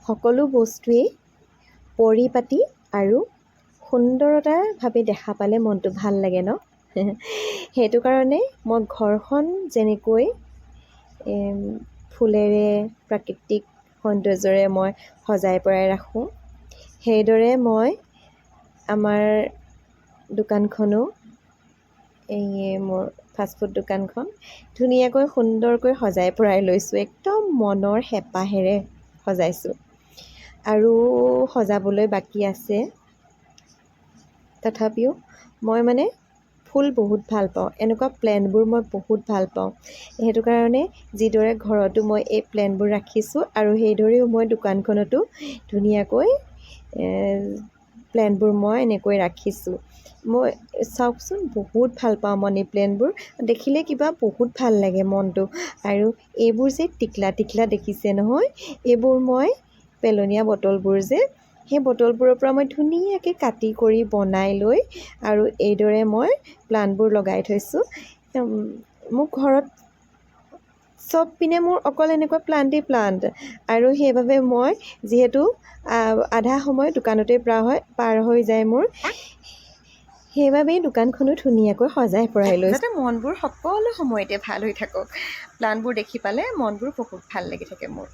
সকলো বস্তুৱেই পৰিপাটি আৰু সুন্দৰতাভাৱে দেখা পালে মনটো ভাল লাগে ন। সেইটো কাৰণে মই ঘৰখন যেনেকৈ ফুলেৰে প্ৰাকৃতিক সৌন্দৰ্যৰে মই সজাই পৰাই ৰাখোঁ, সেইদৰে মই আমাৰ দোকানখনো মোৰ ফাষ্টফুড দোকানখন ধুনীয়াকৈ সুন্দৰকৈ সজাই পৰাই লৈছোঁ। একদম মনৰ হেঁপাহেৰে সজাইছোঁ আৰু সজাবলৈ বাকী আছে। তথাপিও মই মানে ফুল বহুত ভাল পাওঁ, এনেকুৱা প্লেণ্টবোৰ মই বহুত ভাল পাওঁ। সেইটো কাৰণে যিদৰে ঘৰতো মই এই প্লেণ্টবোৰ ৰাখিছোঁ আৰু সেইদৰেও মই দোকানখনতো ধুনীয়াকৈ প্লেণ্টবোৰ মই এনেকৈ ৰাখিছোঁ। মই চাওকচোন বহুত ভাল পাওঁ মানি প্লেণ্টবোৰ দেখিলে কিবা বহুত ভাল লাগে মনটো। আৰু এইবোৰ যে টিকলা টিকলা দেখিছে নহয়, এইবোৰ মই পেলনীয়া বটলবোৰ যে সেই বটলবোৰৰ পৰা মই ধুনীয়াকৈ কাটি কৰি বনাই লৈ আৰু এইদৰে মই প্লাণ্টবোৰ লগাই থৈছোঁ। মোৰ ঘৰত চব পিনে মোৰ অকল এনেকুৱা প্লাণ্টেই প্লাণ্ট আৰু সেইবাবে মই যিহেতু আধা সময় দোকানতেই পাৰ হৈ যায় মোৰ, সেইবাবেই দোকানখনো ধুনীয়াকৈ সজাই পৰাই লৈছোঁ যাতে মনবোৰ সকলো সময়তে ভাল হৈ থাকক। প্লাণ্টবোৰ দেখি পালে মনবোৰ বহুত ভাল লাগি থাকে মোৰ।